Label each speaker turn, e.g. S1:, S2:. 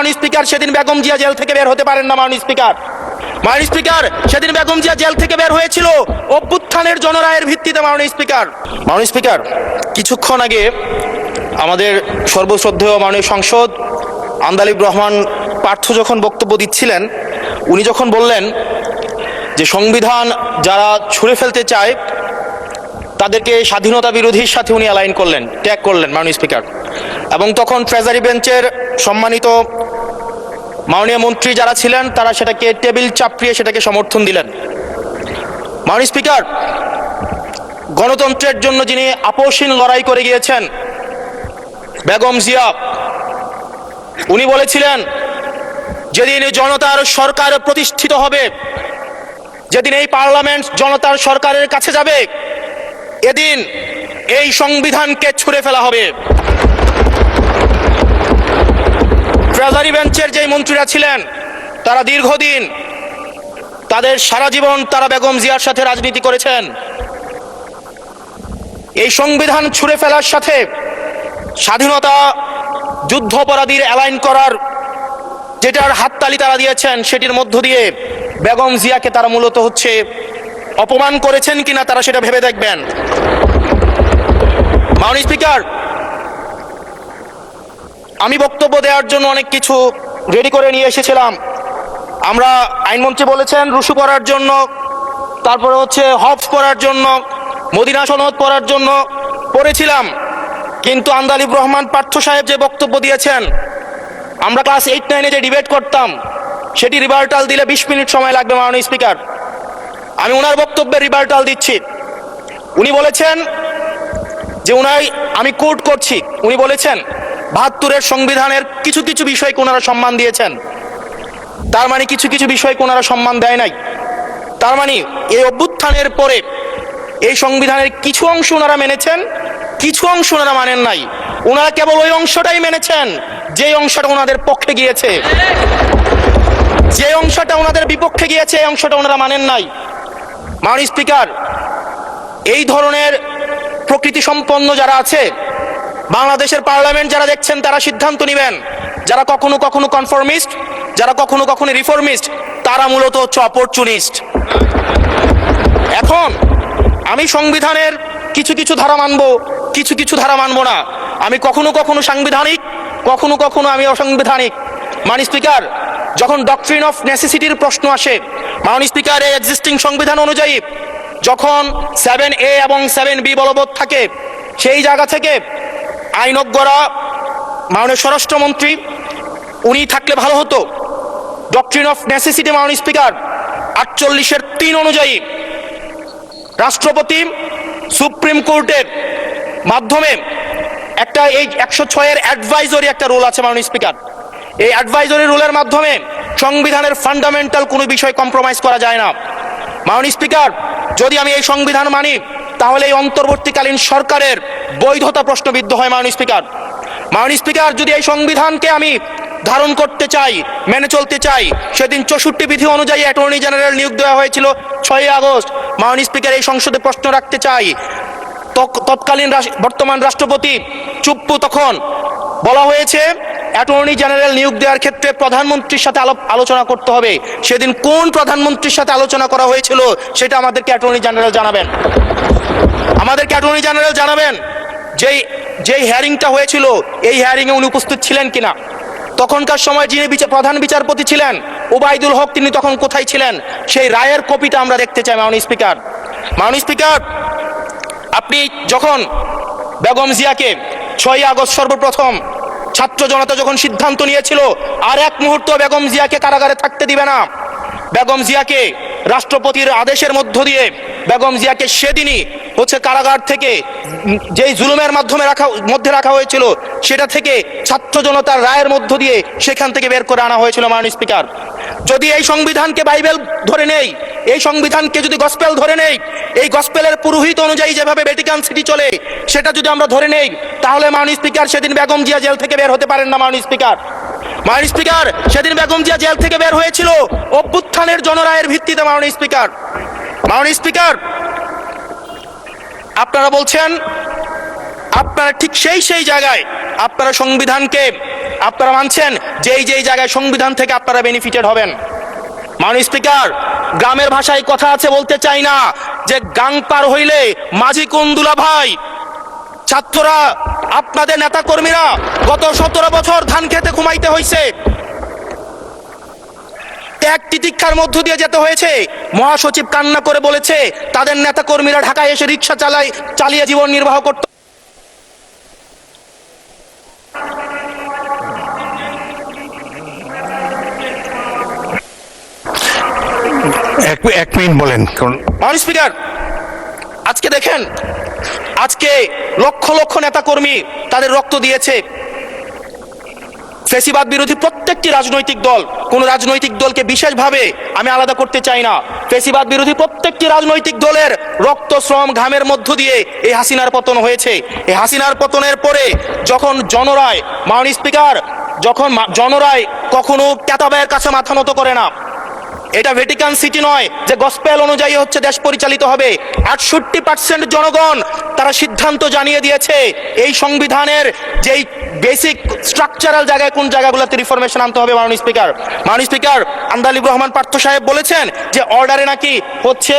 S1: মাননীয় স্পিকার সেদিন বেগম জিয়া জেল থেকে বের হতে পারেন না। মাননীয় স্পিকার সেদিন বেগম জিয়া জেল থেকে বের হয়েছিল অভ্যুত্থানের জনরায়ের ভিত্তিতে। মাননীয় স্পিকার কিছুক্ষণ আগে আমাদের সর্বশ্রদ্ধেয় মাননীয় সংসদ আন্দালিব রহমান পার্থ যখন বক্তব্য দিচ্ছিলেন, উনি যখন বললেন যে সংবিধান যারা ছুঁড়ে ফেলতে চায় তাদেরকে স্বাধীনতা বিরোধীর সাথে উনি অ্যালাইন করলেন, ট্যাগ করলেন মাননীয় স্পিকার। এবং তখন ট্রেজারি বেঞ্চের সম্মানিত মাননীয় মন্ত্রী যারা ছিলেন তারা সেটাকে টেবিল চাপড়িয়ে সেটাকে সমর্থন দিলেন। মাননীয় স্পিকার, গণতন্ত্রের জন্য যিনি আপোষহীন লড়াই করে গিয়েছেন বেগম জিয়া, উনি বলেছিলেন যেদিন জনতার সরকার প্রতিষ্ঠিত হবে, যেদিন এই পার্লামেন্ট জনতার সরকারের কাছে যাবে, এদিন এই সংবিধানকে ছুঁড়ে ফেলা হবে। ট্রেজারি বেঞ্চের যে মন্ত্রীরা ছিলেন তারা দীর্ঘদিন, তাদের সারা জীবন তারা বেগম জিয়ার সাথে রাজনীতি করেছেন। এই সংবিধান ছুঁড়ে ফেলার সাথে স্বাধীনতা যুদ্ধাপরাধীর অ্যালাইন করার যেটার হাততালি তারা দিয়েছেন, সেটির মধ্য দিয়ে বেগম জিয়াকে তারা মূলত অপমান করেছেন কিনা তারা সেটা ভেবে দেখবেন। মাননীয় স্পিকার, আমি বক্তব্য দেওয়ার জন্য অনেক কিছু রেডি করে নিয়ে এসেছিলাম। আমরা আইনমন্ত্রী বলেছেন রুশু পড়ার জন্য, তারপরে হবস পড়ার জন্য, মদিনা সনদ পড়ার জন্য পড়েছিলাম। কিন্তু আন্দালিব রহমান পার্থ সাহেব যে বক্তব্য দিয়েছেন, আমরা ক্লাস 8-9-এ যে ডিবেট করতাম সেটি রিভার্টাল দিলে 20 মিনিট সময় লাগবে। মাননীয় স্পিকার, আমি ওনার বক্তব্যের রিভার্টাল দিচ্ছি। উনি বলেছেন যে আমি কোট করছি, উনি বলেছেন 72-এর সংবিধানের কিছু কিছু বিষয়কে ওনারা সম্মান দিয়েছেন। তার মানে কিছু কিছু বিষয়কে ওনারা সম্মান দেয় নাই। তার মানে এই অভ্যুত্থানের পরে এই সংবিধানের কিছু অংশ ওনারা মেনেছেন, কিছু অংশ ওনারা মানেন নাই। ওনারা কেবল ওই অংশটাই মেনেছেন যে অংশটা ওনাদের পক্ষে গিয়েছে, যে অংশটা ওনাদের বিপক্ষে গিয়েছে এই অংশটা ওনারা মানেন নাই। মাননীয় স্পিকার, এই ধরনের প্রকৃতি সম্পন্ন যারা আছে বাংলাদেশের পার্লামেন্ট, যারা দেখছেন তারা সিদ্ধান্ত নেবেন। যারা কখনো কখনো কনফর্মিস্ট, যারা কখনো কখনো রিফর্মিস্ট, তারা মূলত অপরচুনিস্ট। এখন আমি সংবিধানের কিছু কিছু ধারা মানবো, কিছু কিছু ধারা মানবো না। আমি কখনো কখনো সাংবিধানিক, কখনো কখনো আমি অসাংবিধানিক। মাননীয় স্পিকার, যখন ডক্ট্রিন অফ নেসেসিটির প্রশ্ন আসে, মাননীয় স্পিকার, এই এক্সিস্টিং সংবিধান অনুযায়ী যখন 7A এবং 7B বলবৎ থাকে, সেই জায়গা থেকে আইনজ্ঞরা, মাননীয় স্বরাষ্ট্রমন্ত্রী উনি থাকলে ভালো হতো। ডক্ট্রিন অফ নেসেসিটি মাননীয় স্পিকার 48-3 অনুযায়ী রাষ্ট্রপতি সুপ্রিম কোর্টের মাধ্যমে একটা এই 106-এর অ্যাডভাইজরি একটা রুল আছে। মাননীয় স্পিকার, এই অ্যাডভাইজরি রুলের মাধ্যমে সংবিধানের ফান্ডামেন্টাল কোনো বিষয় কম্প্রোমাইজ করা যায় না। মাননীয় স্পিকার, যদি আমি এই সংবিধান মানি তাহলে এই অন্তর্বর্তীকালীন সরকারের বৈধতা প্রশ্নবিদ্ধ হয়। মাননীয় স্পিকার, যদি এই সংবিধানকে আমি ধারণ করতে চাই, মেনে চলতে চাই, সেদিন 64 বিধি অনুযায়ী অ্যাটর্নি জেনারেল নিয়োগ দেওয়া হয়েছিল 6 আগস্ট। মাননীয় স্পিকার, এই সংসদে প্রশ্ন রাখতে চাই, তৎকালীন বর্তমান রাষ্ট্রপতি চুপ্পু, তখন বলা হয়েছে অ্যাটর্নি জেনারেল নিয়োগ দেওয়ার ক্ষেত্রে প্রধানমন্ত্রীর সাথে আলোচনা করতে হবে। সেদিন কোন প্রধানমন্ত্রীর সাথে আলোচনা করা হয়েছিল সেটা আমাদেরকে অ্যাটর্নি জেনারেল জানাবেন। আমাদেরকে অ্যাটর্নি জেনারেল জানাবেন যেই হিয়ারিংটা হয়েছিল এই হিয়ারিংয়ে উনি উপস্থিত ছিলেন কিনা। তখনকার সময় যিনি প্রধান বিচারপতি ছিলেন ওবায়দুল হক, তিনি তখন কোথায় ছিলেন, সেই রায়ের কপিটা আমরা দেখতে চাই। মাননীয় স্পিকার, আপনি যখন বেগম জিয়াকে 6 আগস্ট সর্বপ্রথম ছাত্র জনতা যখন সিদ্ধান্ত নিয়েছিল আর এক মুহূর্ত বেগম জিয়াকে কারাগারে থাকতে দিবে না, বেগম জিয়াকে রাষ্ট্রপতির আদেশের মধ্য দিয়ে বেগম জিয়াকে সেদিনই কারাগার থেকে যেই জুলুমের মধ্যে রাখা হয়েছিল সেটা থেকে ছাত্র জনতার রায়ের মধ্য দিয়ে সেখান থেকে বের করে আনা হয়েছিল। মাননীয় স্পিকার, যদি এই সংবিধানকে বাইবেল ধরে নেই, এই সংবিধানকে যদি গসপেল ধরে নেই, এই গসপেলের পুরোহিত অনুযায়ী যেভাবে ভ্যাটিকান সিটি চলে সেটা যদি আমরা ধরে নেই, তাহলে মাননীয় স্পিকার সেদিন বেগম জিয়া জেল থেকে বের হতে পারেন না। মাননীয় স্পিকার, সেদিন বেগম জিয়া জেল থেকে বের হয়েছিল অভ্যুত্থানের জনরায়ের ভিত্তিতে। মাননীয় স্পিকার, আপনারা বলছেন, আপনারা ঠিক সেই জায়গায় আপনারা সংবিধানকে আপনারা মানছেন যেই যেই জায়গায় সংবিধান থেকে আপনারা বেনিফিটেড হবেন। মাননীয় স্পিকার, গ্রামের ভাষায় কথা আছে, বলতে চাই না, যে গাং পার হইলে মাঝি কোন দুলা ভাই। ছাত্ররা, আপনাদের নেতা কর্মীরা গত 17 বছর ধান খেতে ঘুমাইতে হয়েছে, এক তিতিক্ষার মধ্য দিয়ে যেতে হয়েছে। মহাসচিব কান্না করে বলেছে তাদের নেতা কর্মীরা ঢাকায় এসে রিক্সা চালিয়ে জীবন নির্বাহ করত।
S2: এক মিনিট বলেন।
S1: মাননীয় স্পিকার, আজকে দেখেন, আজকে লক্ষ লক্ষ নেতা কর্মী তাদের রক্ত দিয়েছে। ফ্যাসিবাদ বিরোধী প্রত্যেকটি রাজনৈতিক দল, কোন রাজনৈতিক দলকে বিশেষভাবে আমি আলাদা করতে চাই না, ফ্যাসিবাদ বিরোধী প্রত্যেকটি রাজনৈতিক দলের রক্ত, শ্রম, ঘামের মধ্য দিয়ে এই হাসিনার পতন হয়েছে। এই হাসিনার পতনের পরে যখন জনরায়, মাননীয় স্পিকার, যখন জনরায় কখনো ক্যাতাবায়ের কাছে মাথা নত করে না। এটা ভ্যাটিকান সিটি নয় যে গসপেল অনুযায়ী হচ্ছে দেশ পরিচালিত হবে। 68% জনগণ তারা সিদ্ধান্ত জানিয়ে দিয়েছে এই সংবিধানের যেই বেসিক স্ট্রাকচারাল জায়গায় কোন জায়গাগুলোতে রিফরমেশন আনতে হবে। মাননীয় স্পিকার, আন্দালিব রহমান পার্থ সাহেব বলেছেন যে অর্ডারে নাকি হচ্ছে